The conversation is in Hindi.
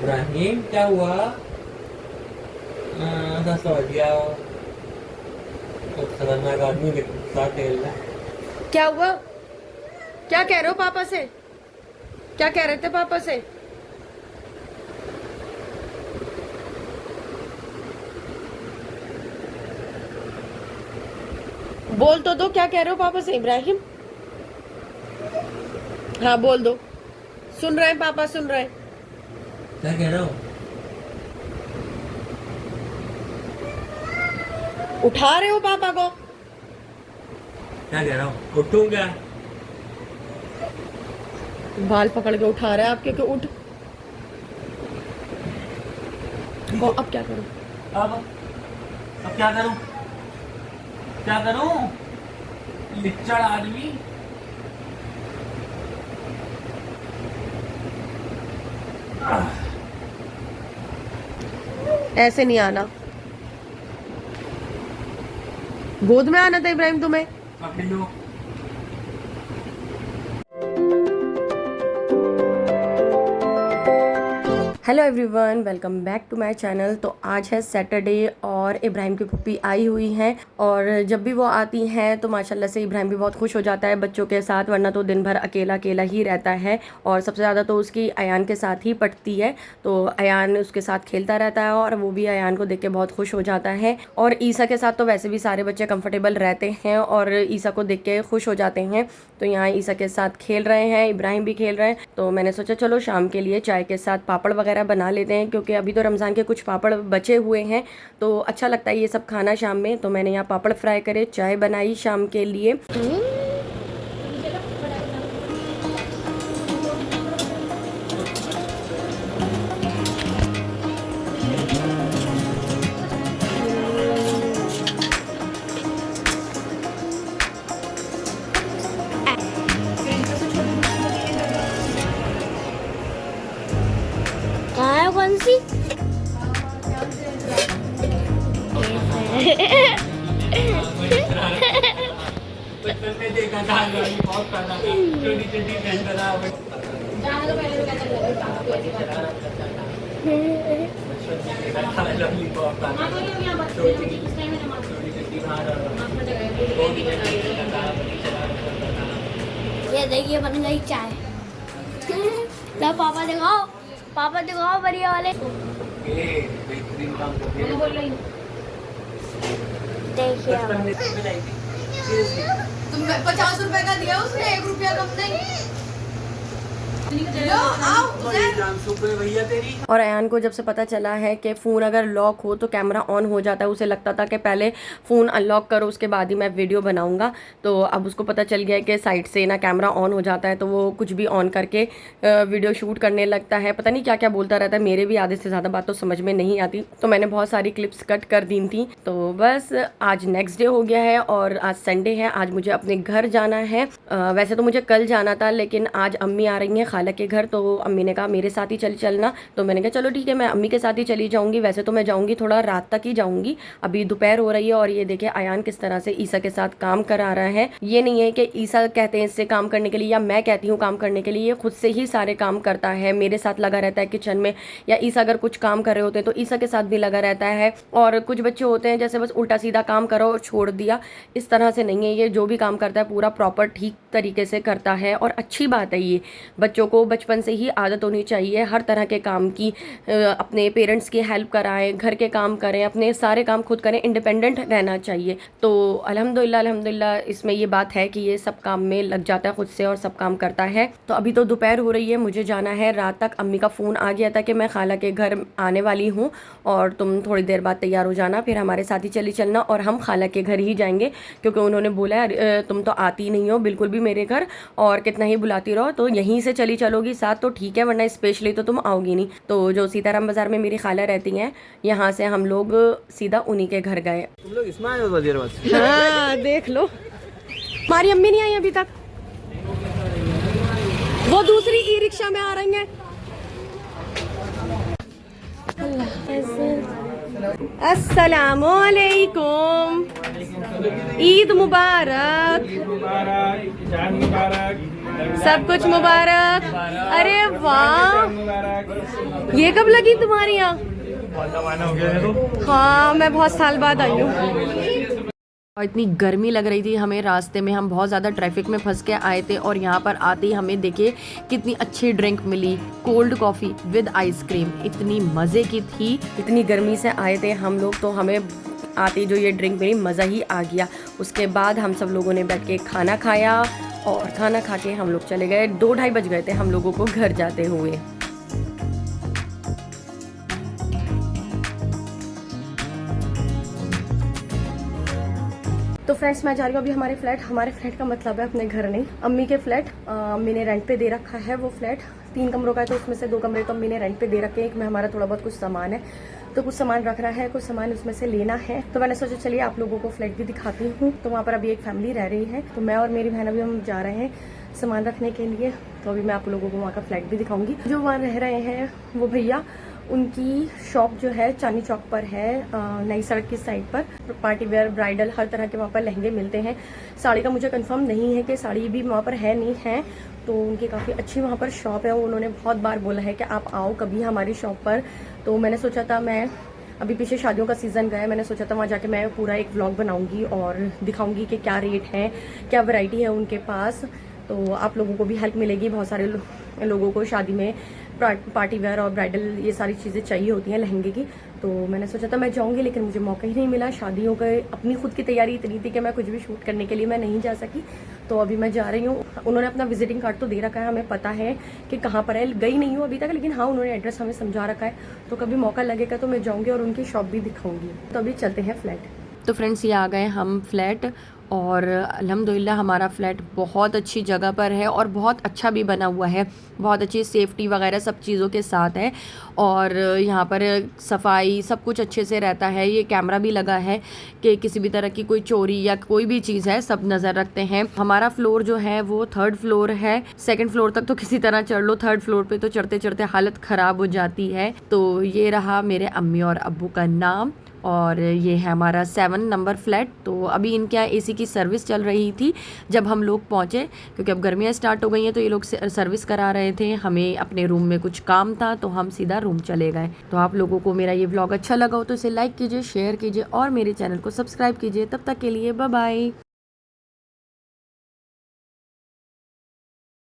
इब्राहिम क्या हुआ? समझ गया। तो खतरनाक आदमी दिखता टेल रहा है। क्या हुआ? क्या कह रहे हो पापा से? क्या कह रहे थे पापा से? बोल तो दो, क्या कह रहे हो पापा से इब्राहिम? हाँ बोल दो, सुन रहे हैं पापा, सुन रहे हैं। क्या कह रहा हूँ? उठा रहे हो पापा को? क्या कह रहा हूँ? उठूं क्या? बाल पकड़ के उठा रहा है आपके, कि उठ को। अब क्या करूं? अब क्या करूं? क्या करूं? लिच्चड़ आदमी। ऐसे नहीं आना, गोद में आना था इब्राहिम तुम्हें। पकड़ लो। Hello everyone, welcome back to my channel. तो आज है सैटरडे और इब्राहिम की पुप्पी आई हुई हैं, और जब भी वो आती हैं तो माशाल्लाह से इब्राहिम भी बहुत खुश हो जाता है बच्चों के साथ, वरना तो दिन भर अकेला अकेला ही रहता है। और सबसे ज़्यादा तो उसकी अयान के साथ ही पटती है, तो अयान उसके साथ खेलता रहता है और वो भी अयान को देख के बहुत खुश हो जाता है। और ईसा के साथ तो वैसे भी सारे बच्चे कंफर्टेबल रहते हैं और ईसा को देख के खुश हो जाते हैं। तो यहाँ ईसा के साथ खेल रहे हैं, इब्राहिम भी खेल रहे हैं। तो मैंने सोचा चलो शाम के लिए चाय के साथ पापड़ वगैरह बना लेते हैं, क्योंकि अभी तो रमज़ान के कुछ पापड़ बचे हुए हैं, तो अच्छा लगता है ये सब खाना शाम में। तो मैंने यहाँ पापड़ फ्राई करे, चाय बनाई शाम के लिए। कहाँ है कौन सी? बचपन में देखा था, बहुत प्यारा था, छोटी छोटी बहन का था। लॉलीपॉप था, छोटी छोटी ये देखिए बन गई चाय। ला पापा दिखाओ, पापा दिखाओ बढ़िया वाले। बेहतरीन काम कर रही है। देखिए तुम 50 रुपए का दिया उसने, 1 रुपया कम नहीं। भैया तेरी। और अयान को जब से पता चला है कि फ़ोन अगर लॉक हो तो कैमरा ऑन हो जाता है, उसे लगता था कि पहले फ़ोन अनलॉक करो उसके बाद ही मैं वीडियो बनाऊंगा। तो अब उसको पता चल गया है कि साइड से ना कैमरा ऑन हो जाता है, तो वो कुछ भी ऑन करके वीडियो शूट करने लगता है। पता नहीं क्या क्या बोलता रहता है, मेरे भी आधे से ज़्यादा बात तो समझ में नहीं आती, तो मैंने बहुत सारी क्लिप्स कट कर दी थी। तो बस आज नेक्स्ट डे हो गया है और आज संडे है, आज मुझे अपने घर जाना है। वैसे तो मुझे कल जाना था, लेकिन आज अम्मी आ रही हैं खाला के घर, तो अम्मी ने कहा मेरे साथ ही चलना। तो मैंने कहा चलो ठीक है, मैं अम्मी के साथ ही चली जाऊंगी। वैसे तो मैं जाऊंगी थोड़ा रात तक ही जाऊंगी, अभी दोपहर हो रही है। और ये देखिए अयान किस तरह से ईसा के साथ काम करा रहा है। ये नहीं है कि ईसा कहते हैं इससे काम करने के लिए या मैं कहती हूँ काम करने के लिए, ये खुद से ही सारे काम करता है, मेरे साथ लगा रहता है किचन में। या ईसा अगर कुछ काम कर रहे होते हैं तो ईसा के साथ भी लगा रहता है। और कुछ बच्चे होते हैं जैसे बस उल्टा सीधा काम करो और छोड़ दिया, इस तरह से नहीं है। ये जो भी काम करता है पूरा प्रॉपर ठीक तरीके से करता है, और अच्छी बात है ये। बच्चों को बचपन से ही आदत होनी चाहिए हर तरह के काम की, अपने पेरेंट्स की हेल्प कराएं, घर के काम करें, अपने सारे काम खुद करें, इंडिपेंडेंट रहना चाहिए। तो अल्हम्दुलिल्लाह इसमें ये बात है कि ये सब काम में लग जाता है खुद से और सब काम करता है। तो अभी तो दोपहर हो रही है, मुझे जाना है रात तक। अम्मी का फ़ोन आ गया था कि मैं खाला के घर आने वाली हूँ और तुम थोड़ी देर बाद तैयार हो जाना, फिर हमारे साथ ही चली चलना और हम खाला के घर ही जाएंगे, क्योंकि उन्होंने बोला है तुम तो आती नहीं हो बिल्कुल भी मेरे घर, और कितना ही बुलाती रहो, तो यहीं से चली चलोगी साथ तो ठीक है, वरना स्पेशली तो तुम आओगी नहीं। तो जो सीताराम बाजार में मेरी खाला रहती हैं, यहाँ से हम लोग सीधा उन्हीं के घर गए। तुम लोग इसमें आए हो देर बाद? हाँ देख लो, हमारी अम्मी नहीं आई अभी तक, वो दूसरी ई रिक्शा में आ रही हैं। अस्सलामुअलैकुम, ईद मुबारक। मुबारक, ईद मुबारक। सब कुछ मुबारक। अरे वाह, ये कब लगी तुम्हारी यहाँ? हाँ, मैं बहुत साल बाद आई हूँ। और इतनी गर्मी लग रही थी हमें, रास्ते में हम बहुत ज़्यादा ट्रैफिक में फंस के आए थे और यहाँ पर आते ही हमें देखिए कितनी अच्छी ड्रिंक मिली, कोल्ड कॉफ़ी विद आइसक्रीम, इतनी मज़े की थी। इतनी गर्मी से आए थे हम लोग तो हमें आते जो ये ड्रिंक मिली मज़ा ही आ गया। उसके बाद हम सब लोगों ने बैठ के खाना खाया और खाना खा के हम लोग चले गए। 2-2:30 बज गए थे हम लोगों को घर जाते हुए। तो फ्रेंड्स, मैं जा रही हूँ अभी हमारे फ्लैट का मतलब है अपने घर नहीं, अम्मी के फ्लैट। अम्मी ने रेंट पे दे रखा है वो फ्लैट, 3 कमरों का है तो उसमें से 2 कमरे तो अम्मी ने रेंट पे दे रखे हैं। एक में हमारा थोड़ा बहुत कुछ सामान है, तो कुछ सामान रख रहा है, कुछ सामान उसमें से लेना है। तो मैंने सोचा चलिए आप लोगों को फ्लैट भी दिखाती हूँ। तो वहाँ पर अभी एक फैमिली रह रही है, तो मैं और मेरी बहन अभी हम जा रहे हैं सामान रखने के लिए। तो अभी मैं आप लोगों को वहाँ का फ्लैट भी दिखाऊंगी। जो वहाँ रह रहे हैं वो भैया, उनकी शॉप जो है चांदनी चौक पर है, नई सड़क की साइड पर। पार्टी वेयर, ब्राइडल, हर तरह के वहाँ पर लहंगे मिलते हैं। साड़ी का मुझे कंफर्म नहीं है कि साड़ी भी वहाँ पर है नहीं है, तो उनकी काफ़ी अच्छी वहाँ पर शॉप है। उन्होंने बहुत बार बोला है कि आप आओ कभी हमारी शॉप पर। तो मैंने सोचा था, मैं अभी पीछे शादियों का सीज़न गया, मैंने सोचा था वहाँ जाके मैं पूरा एक व्लॉग बनाऊंगी और दिखाऊंगी कि क्या रेट है, क्या वैरायटी है उनके पास। तो आप लोगों को भी हेल्प मिलेगी। बहुत सारे लोगों को शादी में पार्टी वेयर और ब्राइडल ये सारी चीज़ें चाहिए होती हैं लहंगे की। तो मैंने सोचा था मैं जाऊंगी, लेकिन मुझे मौका ही नहीं मिला। शादियों के अपनी खुद की तैयारी इतनी थी कि मैं कुछ भी शूट करने के लिए मैं नहीं जा सकी। तो अभी मैं जा रही हूँ। उन्होंने अपना विजिटिंग कार्ड तो दे रखा है, हमें पता है कि कहाँ पर है। गई नहीं हूँ अभी तक, लेकिन हाँ उन्होंने एड्रेस हमें समझा रखा है। तो कभी मौका लगेगा तो मैं जाऊँगी और उनकी शॉप भी दिखाऊँगी। तो अभी चलते हैं फ्लैट। तो फ्रेंड्स, ये आ गए हम फ्लैट और अल्हम्दुलिल्लाह हमारा फ़्लैट बहुत अच्छी जगह पर है और बहुत अच्छा भी बना हुआ है। बहुत अच्छी सेफ्टी वगैरह सब चीज़ों के साथ है और यहाँ पर सफाई सब कुछ अच्छे से रहता है। ये कैमरा भी लगा है कि किसी भी तरह की कोई चोरी या कोई भी चीज़ है सब नज़र रखते हैं। हमारा फ्लोर जो है वो 3rd फ्लोर है। 2nd फ्लोर तक तो किसी तरह चढ़ लो, 3rd फ्लोर पे तो चढ़ते चढ़ते हालत ख़राब हो जाती है। तो ये रहा मेरे अम्मी और अब्बू का नाम और ये है हमारा 7 नंबर फ्लैट। तो अभी इनके यहाँ एसी की सर्विस चल रही थी जब हम लोग पहुँचे, क्योंकि अब गर्मियाँ स्टार्ट हो गई हैं तो ये लोग सर्विस करा रहे थे। हमें अपने रूम में कुछ काम था तो हम सीधा रूम चले गए। तो आप लोगों को मेरा ये व्लॉग अच्छा लगा हो तो इसे लाइक कीजिए, शेयर कीजिए और मेरे चैनल को सब्सक्राइब कीजिए। तब तक के लिए बाय बाय।